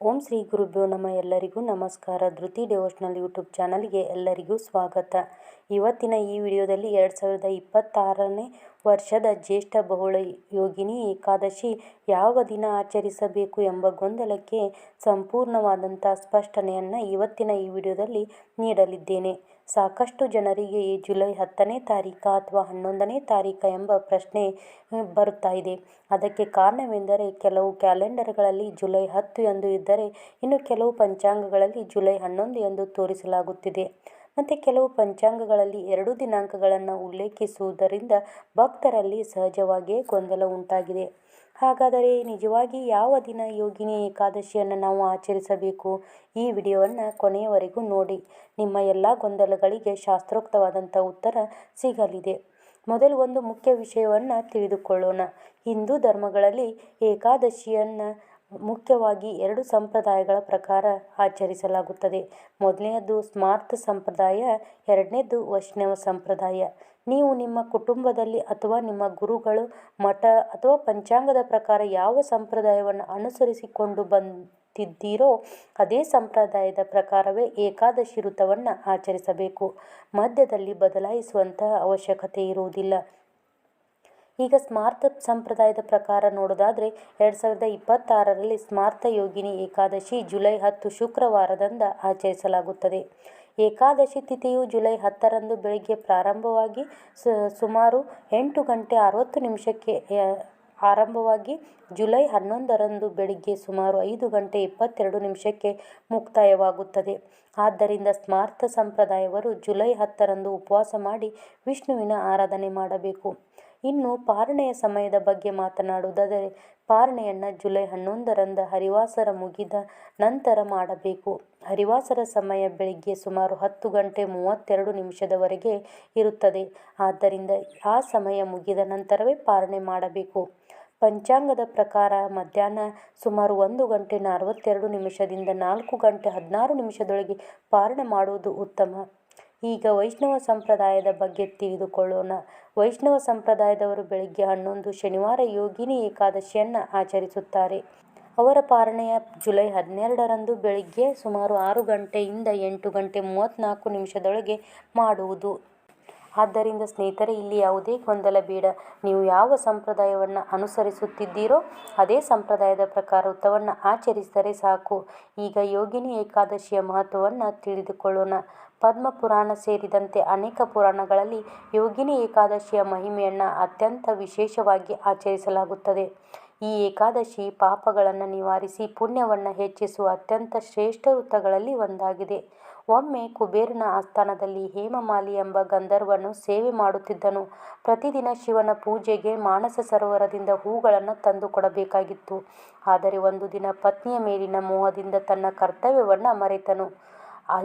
ಓಂ ಶ್ರೀ ಗುರುಭ್ಯೋ ನಮಃ. ಎಲ್ಲರಿಗೂ ನಮಸ್ಕಾರ. ಧೃತಿ ಡಿವೋಷನಲ್ ಯೂಟ್ಯೂಬ್ ಚಾನಲ್ಗೆ ಎಲ್ಲರಿಗೂ ಸ್ವಾಗತ. ಇವತ್ತಿನ ಈ ವಿಡಿಯೋದಲ್ಲಿ 2026ನೇ ವರ್ಷದ ಜ್ಯೇಷ್ಠ ಬಹುಳ ಯೋಗಿನಿ ಏಕಾದಶಿ ಯಾವ ದಿನ ಆಚರಿಸಬೇಕು ಎಂಬ ಗೊಂದಲಕ್ಕೆ ಸಂಪೂರ್ಣವಾದಂಥ ಸ್ಪಷ್ಟನೆಯನ್ನು ಇವತ್ತಿನ ಈ ವಿಡಿಯೋದಲ್ಲಿ ನೀಡಲಿದ್ದೇನೆ. ಸಾಕಷ್ಟು ಜನರಿಗೆ ಈ ಜುಲೈ 10ನೇ ತಾರೀಖ ಅಥವಾ 11ನೇ ತಾರೀಖ ಎಂಬ ಪ್ರಶ್ನೆ ಬರುತ್ತಾ ಇದೆ. ಅದಕ್ಕೆ ಕಾರಣವೆಂದರೆ ಕೆಲವು ಕ್ಯಾಲೆಂಡರ್ಗಳಲ್ಲಿ ಜುಲೈ 10 ಎಂದು ಇದ್ದರೆ ಇನ್ನು ಕೆಲವು ಪಂಚಾಂಗಗಳಲ್ಲಿ ಜುಲೈ 11 ಎಂದು ತೋರಿಸಲಾಗುತ್ತಿದೆ. ಮತ್ತು ಕೆಲವು ಪಂಚಾಂಗಗಳಲ್ಲಿ 2 ದಿನಾಂಕಗಳನ್ನು ಉಲ್ಲೇಖಿಸುವುದರಿಂದ ಭಕ್ತರಲ್ಲಿ ಸಹಜವಾಗಿಯೇ ಗೊಂದಲ ಉಂಟಾಗಿದೆ. ಹಾಗಾದರೆ ನಿಜವಾಗಿ ಯಾವ ದಿನ ಯೋಗಿನಿ ಏಕಾದಶಿಯನ್ನು ನಾವು ಆಚರಿಸಬೇಕು? ಈ ವಿಡಿಯೋವನ್ನು ಕೊನೆಯವರೆಗೂ ನೋಡಿ. ನಿಮ್ಮ ಎಲ್ಲ ಗೊಂದಲಗಳಿಗೆ ಶಾಸ್ತ್ರೋಕ್ತವಾದಂಥ ಉತ್ತರ ಸಿಗಲಿದೆ. ಮೊದಲು ಒಂದು ಮುಖ್ಯ ವಿಷಯವನ್ನು ತಿಳಿದುಕೊಳ್ಳೋಣ. ಹಿಂದೂ ಧರ್ಮಗಳಲ್ಲಿ ಏಕಾದಶಿಯನ್ನು ಮುಖ್ಯವಾಗಿ 2 ಸಂಪ್ರದಾಯಗಳ ಪ್ರಕಾರ ಆಚರಿಸಲಾಗುತ್ತದೆ. ಮೊದಲನೆಯದು ಸ್ಮಾರ್ತ ಸಂಪ್ರದಾಯ, ಎರಡನೇದು ವೈಷ್ಣವ ಸಂಪ್ರದಾಯ. ನೀವು ನಿಮ್ಮ ಕುಟುಂಬದಲ್ಲಿ ಅಥವಾ ನಿಮ್ಮ ಗುರುಗಳು, ಮಠ ಅಥವಾ ಪಂಚಾಂಗದ ಪ್ರಕಾರ ಯಾವ ಸಂಪ್ರದಾಯವನ್ನು ಅನುಸರಿಸಿಕೊಂಡು ಬಂದಿದ್ದೀರೋ ಅದೇ ಸಂಪ್ರದಾಯದ ಪ್ರಕಾರವೇ ಏಕಾದಶಿ ವ್ರತವನ್ನು ಆಚರಿಸಬೇಕು. ಮಧ್ಯದಲ್ಲಿ ಬದಲಾಯಿಸುವಂತಹ ಅವಶ್ಯಕತೆ ಇರುವುದಿಲ್ಲ. ಈಗ ಸ್ಮಾರ್ತ ಸಂಪ್ರದಾಯದ ಪ್ರಕಾರ ನೋಡೋದಾದರೆ 2026ರಲ್ಲಿ ಸ್ಮಾರ್ತ ಯೋಗಿನಿ ಏಕಾದಶಿ ಜುಲೈ 10 ಶುಕ್ರವಾರದಂದು ಆಚರಿಸಲಾಗುತ್ತದೆ. ಏಕಾದಶಿ ತಿಥಿಯು ಜುಲೈ 10ರಂದು ಬೆಳಗ್ಗೆ ಪ್ರಾರಂಭವಾಗಿ ಸುಮಾರು 8 ಗಂಟೆ 60 ನಿಮಿಷಕ್ಕೆ ಆರಂಭವಾಗಿ ಜುಲೈ 11ರಂದು ಬೆಳಿಗ್ಗೆ ಸುಮಾರು 5 ಗಂಟೆ 22 ನಿಮಿಷಕ್ಕೆ ಮುಕ್ತಾಯವಾಗುತ್ತದೆ. ಆದ್ದರಿಂದ ಸ್ಮಾರ್ತ ಸಂಪ್ರದಾಯವರು ಜುಲೈ 10ರಂದು ಉಪವಾಸ ಮಾಡಿ ವಿಷ್ಣುವಿನ ಆರಾಧನೆ ಮಾಡಬೇಕು. ಇನ್ನು ಪಾರಣೆಯ ಸಮಯದ ಬಗ್ಗೆ ಮಾತನಾಡುವುದಾದರೆ ಪಾರಣೆಯನ್ನು ಜುಲೈ 11ರಂದು ಹರಿವಾಸರ ಮುಗಿದ ನಂತರ ಮಾಡಬೇಕು. ಹರಿವಾಸರ ಸಮಯ ಬೆಳಿಗ್ಗೆ ಸುಮಾರು 10 ಗಂಟೆ 32 ನಿಮಿಷದವರೆಗೆ ಇರುತ್ತದೆ. ಆದ್ದರಿಂದ ಆ ಸಮಯ ಮುಗಿದ ನಂತರವೇ ಪಾರಣೆ ಮಾಡಬೇಕು. ಪಂಚಾಂಗದ ಪ್ರಕಾರ ಮಧ್ಯಾಹ್ನ ಸುಮಾರು 1 ಗಂಟೆ 42 ನಿಮಿಷದಿಂದ 4 ಗಂಟೆ 16 ನಿಮಿಷದೊಳಗೆ ಪಾರಣೆ ಮಾಡುವುದು ಉತ್ತಮ. ಈಗ ವೈಷ್ಣವ ಸಂಪ್ರದಾಯದ ಬಗ್ಗೆ ತಿಳಿದುಕೊಳ್ಳೋಣ. ವೈಷ್ಣವ ಸಂಪ್ರದಾಯದವರು ಬೆಳಗ್ಗೆ 11 ಶನಿವಾರ ಯೋಗಿನಿ ಏಕಾದಶಿಯನ್ನು ಆಚರಿಸುತ್ತಾರೆ. ಅವರ ಪಾರಣೆಯ ಜುಲೈ 12ರಂದು ಬೆಳಿಗ್ಗೆ ಸುಮಾರು 6 ಗಂಟೆಯಿಂದ 8 ಗಂಟೆ 34 ನಿಮಿಷದೊಳಗೆ ಮಾಡುವುದು. ಆದ್ದರಿಂದ ಸ್ನೇಹಿತರೆ, ಇಲ್ಲಿ ಯಾವುದೇ ಗೊಂದಲ ಬೇಡ. ನೀವು ಯಾವ ಸಂಪ್ರದಾಯವನ್ನು ಅನುಸರಿಸುತ್ತಿದ್ದೀರೋ ಅದೇ ಸಂಪ್ರದಾಯದ ಪ್ರಕಾರ ವ್ರತವನ್ನು ಆಚರಿಸಿದರೆ ಸಾಕು. ಈಗ ಯೋಗಿನಿ ಏಕಾದಶಿಯ ಮಹತ್ವವನ್ನು ತಿಳಿದುಕೊಳ್ಳೋಣ. ಪದ್ಮ ಪುರಾಣ ಸೇರಿದಂತೆ ಅನೇಕ ಪುರಾಣಗಳಲ್ಲಿ ಯೋಗಿನಿ ಏಕಾದಶಿಯ ಮಹಿಮೆಯನ್ನು ಅತ್ಯಂತ ವಿಶೇಷವಾಗಿ ಆಚರಿಸಲಾಗುತ್ತದೆ. ಈ ಏಕಾದಶಿ ಪಾಪಗಳನ್ನು ನಿವಾರಿಸಿ ಪುಣ್ಯವನ್ನು ಹೆಚ್ಚಿಸುವ ಅತ್ಯಂತ ಶ್ರೇಷ್ಠ ವ್ರತಗಳಲ್ಲಿ ಒಂದಾಗಿದೆ. ಒಮ್ಮೆ ಕುಬೇರನ ಆಸ್ಥಾನದಲ್ಲಿ ಹೇಮಮಾಲಿ ಎಂಬ ಗಂಧರ್ವನು ಸೇವೆ ಮಾಡುತ್ತಿದ್ದನು. ಪ್ರತಿದಿನ ಶಿವನ ಪೂಜೆಗೆ ಮಾನಸ ಸರೋವರದಿಂದ ಹೂಗಳನ್ನು ತಂದು ಕೊಡಬೇಕಾಗಿತ್ತು. ಆದರೆ ಒಂದು ದಿನ ಪತ್ನಿಯ ಮೇಲಿನ ಮೋಹದಿಂದ ತನ್ನ ಕರ್ತವ್ಯವನ್ನು ಮರೆತನು.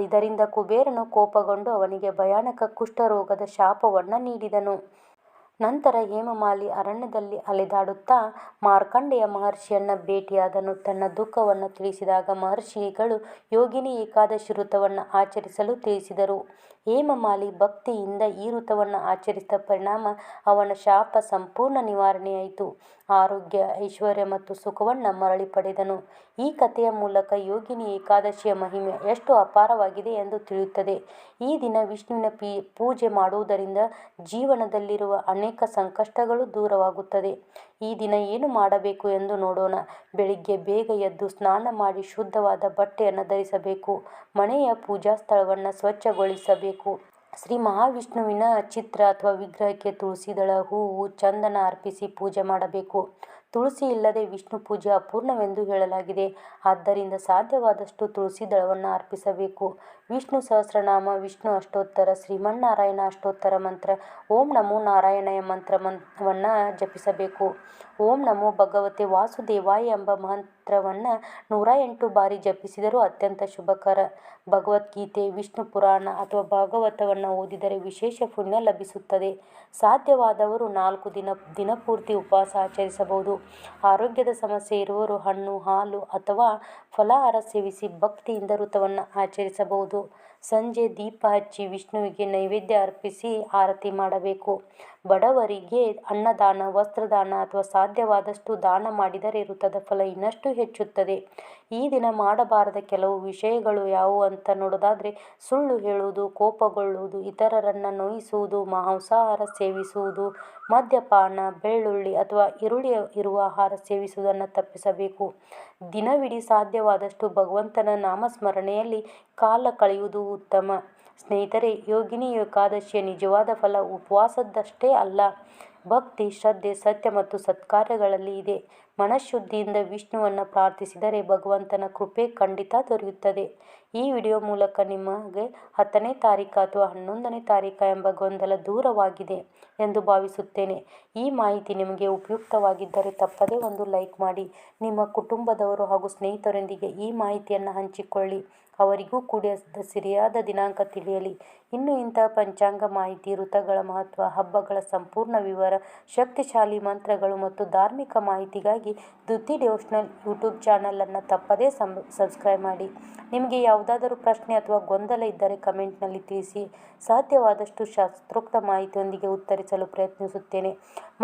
ಇದರಿಂದ ಕುಬೇರನು ಕೋಪಗೊಂಡು ಅವನಿಗೆ ಭಯಾನಕ ಕುಷ್ಠರೋಗದ ಶಾಪವನ್ನು ನೀಡಿದನು. ನಂತರ ಹೇಮಮಾಲಿ ಅರಣ್ಯದಲ್ಲಿ ಅಲೆದಾಡುತ್ತಾ ಮಾರ್ಕಂಡೇಯ ಮಹರ್ಷಿಯನ್ನು ಭೇಟಿಯಾದನು. ತನ್ನ ದುಃಖವನ್ನು ತಿಳಿಸಿದಾಗ ಮಹರ್ಷಿಗಳು ಯೋಗಿನಿ ಏಕಾದಶಿ ವ್ರತವನ್ನು ಆಚರಿಸಲು ತಿಳಿಸಿದರು. ಹೇಮಮಾಲಿ ಭಕ್ತಿಯಿಂದ ಈ ವ್ರತವನ್ನು ಆಚರಿಸಿದ ಪರಿಣಾಮ ಅವನ ಶಾಪ ಸಂಪೂರ್ಣ ನಿವಾರಣೆಯಾಯಿತು. ಆರೋಗ್ಯ, ಐಶ್ವರ್ಯ ಮತ್ತು ಸುಖವನ್ನು ಮರಳಿ ಪಡೆದನು. ಈ ಕಥೆಯ ಮೂಲಕ ಯೋಗಿನಿ ಏಕಾದಶಿಯ ಮಹಿಮೆ ಎಷ್ಟು ಅಪಾರವಾಗಿದೆ ಎಂದು ತಿಳಿಯುತ್ತದೆ. ಈ ದಿನ ವಿಷ್ಣುವಿನ ಪೂಜೆ ಮಾಡುವುದರಿಂದ ಜೀವನದಲ್ಲಿರುವ ಅನೇಕ ಸಂಕಷ್ಟಗಳು ದೂರವಾಗುತ್ತದೆ. ಈ ದಿನ ಏನು ಮಾಡಬೇಕು ಎಂದು ನೋಡೋಣ. ಬೆಳಿಗ್ಗೆ ಬೇಗ ಎದ್ದು ಸ್ನಾನ ಮಾಡಿ ಶುದ್ಧವಾದ ಬಟ್ಟೆಯನ್ನು ಧರಿಸಬೇಕು. ಮನೆಯ ಪೂಜಾ ಸ್ಥಳವನ್ನು ಸ್ವಚ್ಛಗೊಳಿಸಬೇಕು. ಶ್ರೀ ಮಹಾವಿಷ್ಣುವಿನ ಚಿತ್ರ ಅಥವಾ ವಿಗ್ರಹಕ್ಕೆ ತುಳಸಿ ದಳ, ಹೂವು, ಚಂದನ ಅರ್ಪಿಸಿ ಪೂಜೆ ಮಾಡಬೇಕು. ತುಳಸಿ ಇಲ್ಲದೆ ವಿಷ್ಣು ಪೂಜೆ ಅಪೂರ್ಣವೆಂದು ಹೇಳಲಾಗಿದೆ. ಆದ್ದರಿಂದ ಸಾಧ್ಯವಾದಷ್ಟು ತುಳಸಿ ದಳವನ್ನು ಅರ್ಪಿಸಬೇಕು. ವಿಷ್ಣು ಸಹಸ್ರನಾಮ, ವಿಷ್ಣು ಅಷ್ಟೋತ್ತರ, ಶ್ರೀಮನ್ನಾರಾಯಣ ಅಷ್ಟೋತ್ತರ ಮಂತ್ರ, ಓಂ ನಮೋ ನಾರಾಯಣಾಯ ಮಂತ್ರವನ್ನು ಜಪಿಸಬೇಕು. ಓಂ ನಮೋ ಭಗವತೆ ವಾಸುದೇವಾಯ ಎಂಬ ಮಂತ್ರವನ್ನು 108 ಬಾರಿ ಜಪಿಸಿದರೂ ಅತ್ಯಂತ ಶುಭಕರ. ಭಗವದ್ಗೀತೆ, ವಿಷ್ಣು ಪುರಾಣ ಅಥವಾ ಭಾಗವತವನ್ನು ಓದಿದರೆ ವಿಶೇಷ ಪುಣ್ಯ ಲಭಿಸುತ್ತದೆ. ಸಾಧ್ಯವಾದವರು 4 ದಿನಪೂರ್ತಿ ಉಪವಾಸ ಆಚರಿಸಬಹುದು. ಆರೋಗ್ಯದ ಸಮಸ್ಯೆ ಇರುವವರು ಹಣ್ಣು, ಹಾಲು ಅಥವಾ ಫಲಾಹಾರ ಸೇವಿಸಿ ಭಕ್ತಿಯಿಂದ ವ್ರತವನ್ನು ಆಚರಿಸಬಹುದು. ಸಂಜೆ ದೀಪ ಹಚ್ಚಿ ವಿಷ್ಣುವಿಗೆ ನೈವೇದ್ಯ ಅರ್ಪಿಸಿ ಆರತಿ ಮಾಡಬೇಕು. ಬಡವರಿಗೆ ಅನ್ನದಾನ, ವಸ್ತ್ರದಾನ ಅಥವಾ ಸಾಧ್ಯವಾದಷ್ಟು ದಾನ ಮಾಡಿದರೆ ವ್ರತದ ಫಲ ಇನ್ನಷ್ಟು ಹೆಚ್ಚುತ್ತದೆ. ಈ ದಿನ ಮಾಡಬಾರದ ಕೆಲವು ವಿಷಯಗಳು ಯಾವುವು ಅಂತ ನೋಡೋದಾದರೆ, ಸುಳ್ಳು ಹೇಳುವುದು, ಕೋಪಗೊಳ್ಳುವುದು, ಇತರರನ್ನು ನೋಯಿಸುವುದು, ಮಾಂಸಾಹಾರ ಸೇವಿಸುವುದು, ಮದ್ಯಪಾನ, ಬೆಳ್ಳುಳ್ಳಿ ಅಥವಾ ಈರುಳ್ಳಿ ಇರುವ ಆಹಾರ ಸೇವಿಸುವುದನ್ನು ತಪ್ಪಿಸಬೇಕು. ದಿನವಿಡೀ ಸಾಧ್ಯವಾದಷ್ಟು ಭಗವಂತನ ನಾಮಸ್ಮರಣೆಯಲ್ಲಿ ಕಾಲ ಕಳೆಯುವುದು ಉತ್ತಮ. ಸ್ನೇಹಿತರೆ, ಯೋಗಿನಿ ಏಕಾದಶಿಯ ನಿಜವಾದ ಫಲ ಉಪವಾಸದಷ್ಟೇ ಅಲ್ಲ, ಭಕ್ತಿ, ಶ್ರದ್ಧೆ, ಸತ್ಯ ಮತ್ತು ಸತ್ಕಾರ್ಯಗಳಲ್ಲಿ ಇದೆ. ಮನಃಶುದ್ಧಿಯಿಂದ ವಿಷ್ಣುವನ್ನು ಪ್ರಾರ್ಥಿಸಿದರೆ ಭಗವಂತನ ಕೃಪೆ ಖಂಡಿತ ದೊರೆಯುತ್ತದೆ. ಈ ವಿಡಿಯೋ ಮೂಲಕ ನಿಮಗೆ 10ನೇ ತಾರೀಖು ಅಥವಾ 11ನೇ ತಾರೀಖು ಎಂಬ ಗೊಂದಲ ದೂರವಾಗಿದೆ ಎಂದು ಭಾವಿಸುತ್ತೇನೆ. ಈ ಮಾಹಿತಿ ನಿಮಗೆ ಉಪಯುಕ್ತವಾಗಿದ್ದರೆ ತಪ್ಪದೇ ಒಂದು ಲೈಕ್ ಮಾಡಿ, ನಿಮ್ಮ ಕುಟುಂಬದವರು ಹಾಗೂ ಸ್ನೇಹಿತರೊಂದಿಗೆ ಈ ಮಾಹಿತಿಯನ್ನು ಹಂಚಿಕೊಳ್ಳಿ. ಅವರಿಗೂ ಕೂಡ ಸರಿಯಾದ ದಿನಾಂಕ ತಿಳಿಯಲಿ. ಇನ್ನು ಇಂತಹ ಪಂಚಾಂಗ ಮಾಹಿತಿ, ಋತುಗಳ ಮಹತ್ವ, ಹಬ್ಬಗಳ ಸಂಪೂರ್ಣ ವಿವರ, ಶಕ್ತಿಶಾಲಿ ಮಂತ್ರಗಳು ಮತ್ತು ಧಾರ್ಮಿಕ ಮಾಹಿತಿಗಾಗಿ ಧೃತಿ ಡಿವೋಷನಲ್ ಯೂಟ್ಯೂಬ್ ಚಾನಲನ್ನು ತಪ್ಪದೇ ಸಬ್ಸ್ಕ್ರೈಬ್ ಮಾಡಿ. ನಿಮಗೆ ಯಾವುದಾದರೂ ಪ್ರಶ್ನೆ ಅಥವಾ ಗೊಂದಲ ಇದ್ದರೆ ಕಮೆಂಟ್ನಲ್ಲಿ ತಿಳಿಸಿ. ಸಾಧ್ಯವಾದಷ್ಟು ಶಾಸ್ತ್ರೋಕ್ತ ಮಾಹಿತಿಯೊಂದಿಗೆ ಉತ್ತರಿಸಲು ಪ್ರಯತ್ನಿಸುತ್ತೇನೆ.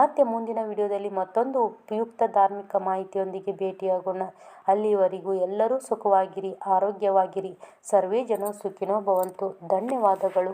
ಮತ್ತೆ ಮುಂದಿನ ವಿಡಿಯೋದಲ್ಲಿ ಮತ್ತೊಂದು ಉಪಯುಕ್ತ ಧಾರ್ಮಿಕ ಮಾಹಿತಿಯೊಂದಿಗೆ ಭೇಟಿಯಾಗೋಣ. ಅಲ್ಲಿಯವರೆಗೂ ಎಲ್ಲರೂ ಸುಖವಾಗಿರಿ, ಆರೋಗ್ಯವಾಗಿರಿ. ಸರ್ವೇ ಜನೋ ಸುಖಿನೋ ಭವಂತು. ಧನ್ಯವಾದಗಳು.